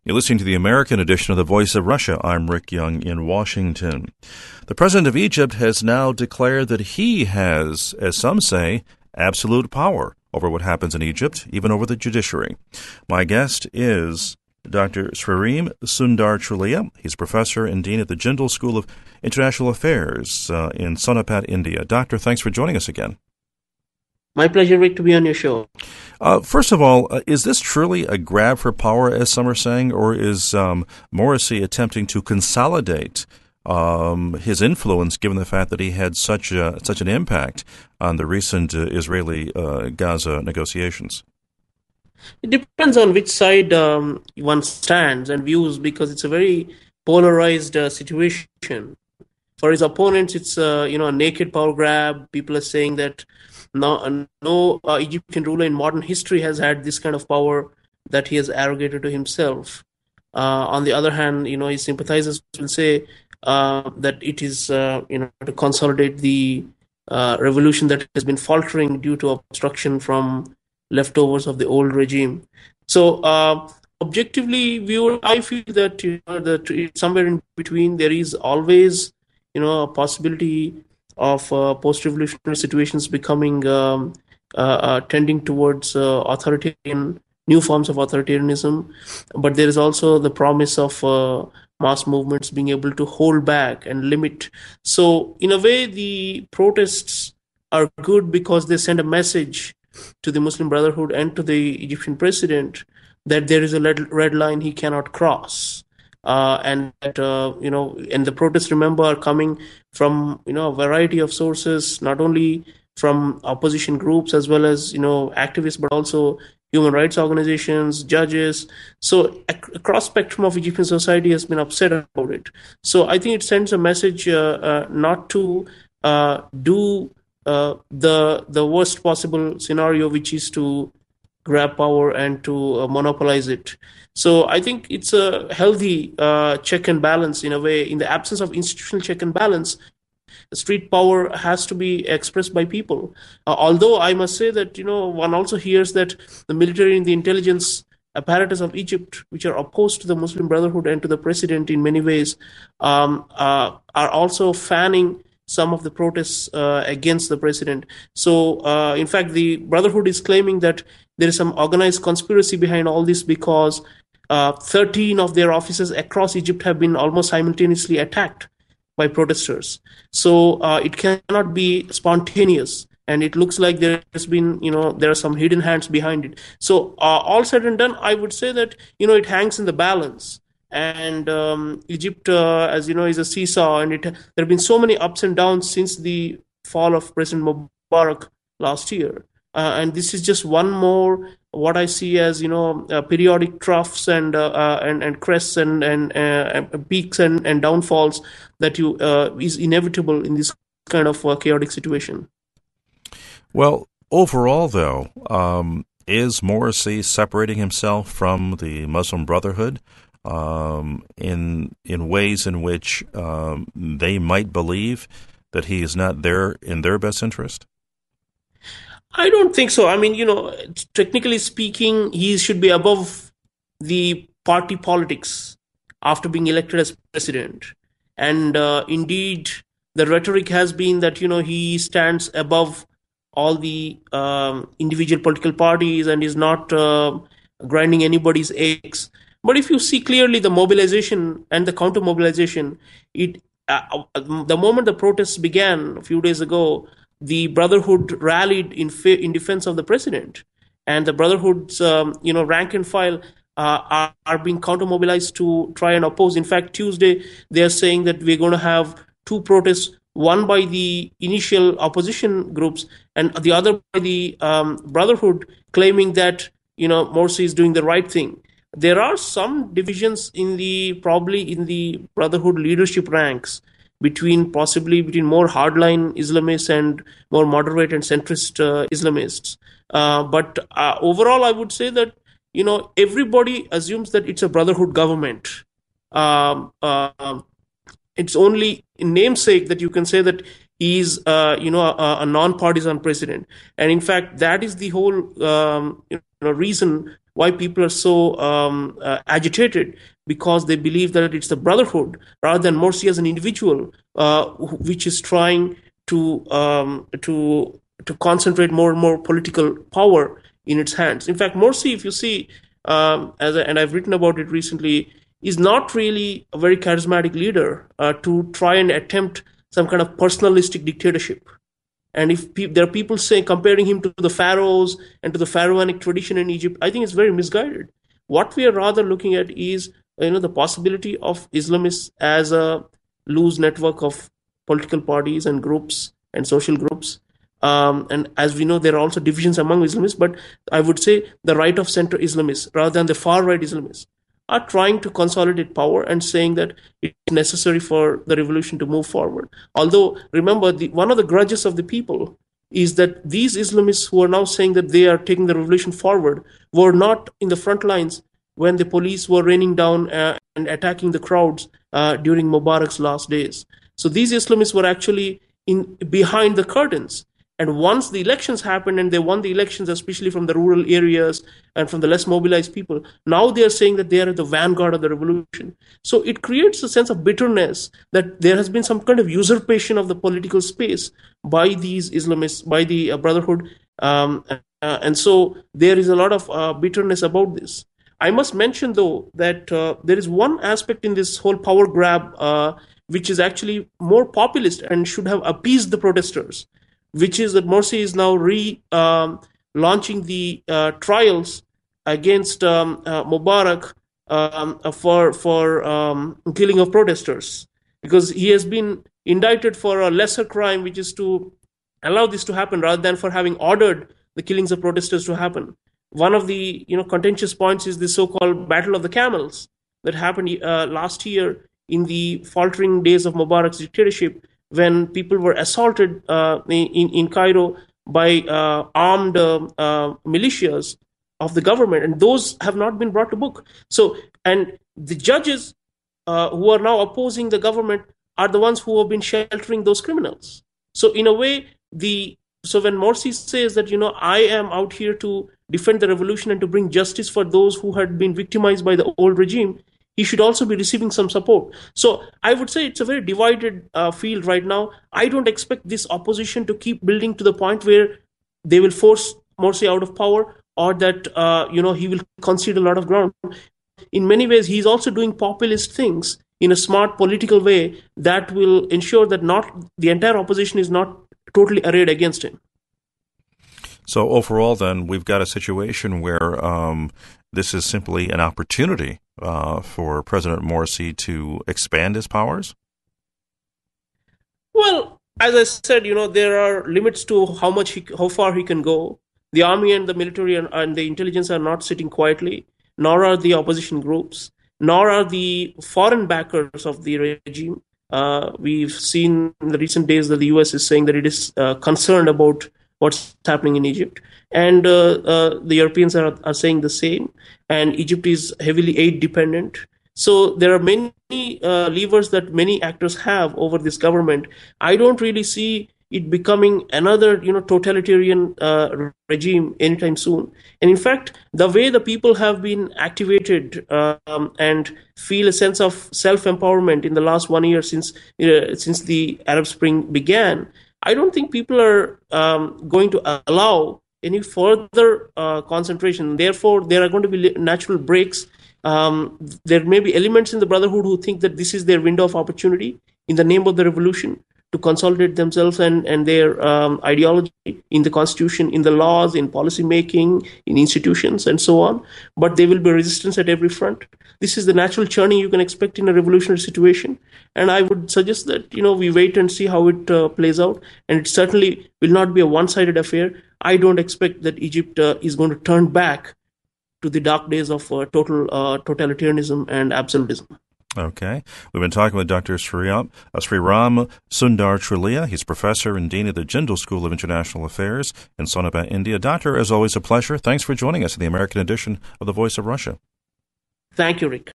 You're listening to the American edition of The Voice of Russia. I'm Rick Young in Washington. The president of Egypt has now declared that he has, as some say, absolute power over what happens in Egypt, even over the judiciary. My guest is Dr. Sreeram Chaulia. He's professor and dean at the Jindal School of International Affairs in Sonipat, India. Doctor, thanks for joining us again. My pleasure, Rick, to be on your show. First of all, is this truly a grab for power, as some are saying, or is Morsi attempting to consolidate his influence, given the fact that he had such an impact on the recent Israeli-Gaza negotiations? It depends on which side one stands and views, because it's a very polarized situation. For his opponents, it's a naked power grab. People are saying that no Egyptian ruler in modern history has had this kind of power that he has arrogated to himself. On the other hand, his sympathizers will say that it is to consolidate the revolution that has been faltering due to obstruction from leftovers of the old regime. So objectively viewed, I feel that that somewhere in between there is always a possibility of post-revolutionary situations becoming tending towards authoritarian, new forms of authoritarianism, but there is also the promise of mass movements being able to hold back and limit. So in a way, the protests are good because they send a message to the Muslim Brotherhood and to the Egyptian president that there is a red line he cannot cross. And that and the protests, remember, are coming from a variety of sources, not only from opposition groups as well as activists, but also human rights organizations, judges. So a cross spectrum of Egyptian society has been upset about it. So I think it sends a message not to do the worst possible scenario, which is to grab power and to monopolize it. So I think it's a healthy check and balance in a way. In the absence of institutional check and balance, street power has to be expressed by people. Although I must say that one also hears that the military and the intelligence apparatus of Egypt, which are opposed to the Muslim Brotherhood and to the president in many ways, are also fanning some of the protests against the president. So, in fact, the Brotherhood is claiming that there is some organized conspiracy behind all this, because 13 of their offices across Egypt have been almost simultaneously attacked by protesters. So it cannot be spontaneous, and it looks like there has been, there are some hidden hands behind it. So all said and done, I would say that it hangs in the balance. And Egypt, as you know, is a seesaw, and there have been so many ups and downs since the fall of President Mubarak last year. And this is just one more, what I see as periodic troughs and crests and peaks and downfalls that is inevitable in this kind of chaotic situation. Well, overall, though, is Morsi separating himself from the Muslim Brotherhood in ways in which they might believe that he is not there in their best interest? I don't think so. I mean, technically speaking, he should be above the party politics after being elected as president. And indeed, the rhetoric has been that, he stands above all the individual political parties and is not grinding anybody's eggs. But if you see clearly the mobilization and the counter-mobilization, the moment the protests began a few days ago, the Brotherhood rallied in defense of the president, and the Brotherhood's rank and file are being counter-mobilized to try and oppose. In fact, Tuesday they are saying that we're going to have two protests, one by the initial opposition groups and the other by the Brotherhood, claiming that Morsi is doing the right thing. There are some divisions probably in the Brotherhood leadership ranks between more hardline Islamists and more moderate and centrist Islamists. But overall, I would say that everybody assumes that it's a Brotherhood government. It's only in namesake that you can say that he's a non-partisan president, and in fact, that is the whole reason why people are so agitated, because they believe that it's the Brotherhood rather than Morsi as an individual, which is trying to concentrate more and more political power in its hands. In fact, Morsi, if you see, and I've written about it recently, is not really a very charismatic leader to try and attempt some kind of personalistic dictatorship. And if there are people comparing him to the pharaohs and to the pharaonic tradition in Egypt, I think it's very misguided. What we are rather looking at is, the possibility of Islamists as a loose network of political parties and groups and social groups. And as we know, there are also divisions among Islamists, but I would say the right of center Islamists rather than the far right Islamists are trying to consolidate power and saying that it's necessary for the revolution to move forward. Although, remember, one of the grudges of the people is that these Islamists who are now saying that they are taking the revolution forward were not in the front lines when the police were raining down and attacking the crowds during Mubarak's last days. So these Islamists were actually behind the curtains. And once the elections happened and they won the elections, especially from the rural areas and from the less mobilized people, now they are saying that they are at the vanguard of the revolution. So it creates a sense of bitterness that there has been some kind of usurpation of the political space by these Islamists, by the Brotherhood. And so there is a lot of bitterness about this. I must mention, though, that there is one aspect in this whole power grab which is actually more populist and should have appeased the protesters, which is that Morsi is now launching the trials against Mubarak for killing of protesters, because he has been indicted for a lesser crime, which is to allow this to happen rather than for having ordered the killings of protesters to happen. One of the contentious points is the so-called Battle of the Camels that happened last year in the faltering days of Mubarak's dictatorship, when people were assaulted in Cairo by armed militias of the government, and those have not been brought to book. So, and the judges who are now opposing the government are the ones who have been sheltering those criminals. So, in a way, so when Morsi says that, I am out here to defend the revolution and to bring justice for those who had been victimized by the old regime, he should also be receiving some support. So I would say it's a very divided field right now. I don't expect this opposition to keep building to the point where they will force Morsi out of power, or that he will concede a lot of ground. In many ways, he's also doing populist things in a smart political way that will ensure that not the entire opposition is not totally arrayed against him. So overall, then, we've got a situation where this is simply an opportunity for President Morsi to expand his powers? Well, as I said, there are limits to how far he can go. The army and the military and the intelligence are not sitting quietly, nor are the opposition groups, nor are the foreign backers of the regime. We've seen in the recent days that the US is saying that it is concerned about what's happening in Egypt. And the Europeans are saying the same. And Egypt is heavily aid dependent. So there are many levers that many actors have over this government. I don't really see it becoming another, totalitarian regime anytime soon. And in fact, the way the people have been activated and feel a sense of self-empowerment in the last 1 year since the Arab Spring began, I don't think people are going to allow any further concentration. Therefore, there are going to be natural breaks. There may be elements in the Brotherhood who think that this is their window of opportunity in the name of the revolution to consolidate themselves and their ideology in the constitution, in the laws, in policy making, in institutions, and so on. But there will be resistance at every front. This is the natural churning you can expect in a revolutionary situation. And I would suggest that, we wait and see how it plays out. And it certainly will not be a one-sided affair. I don't expect that Egypt is going to turn back to the dark days of total totalitarianism and absolutism. Okay. We've been talking with Dr. Sreeram Chaulia. He's professor and dean of the Jindal School of International Affairs in Sonabad, India. Doctor, as always, a pleasure. Thanks for joining us in the American edition of The Voice of Russia. Thank you, Rick.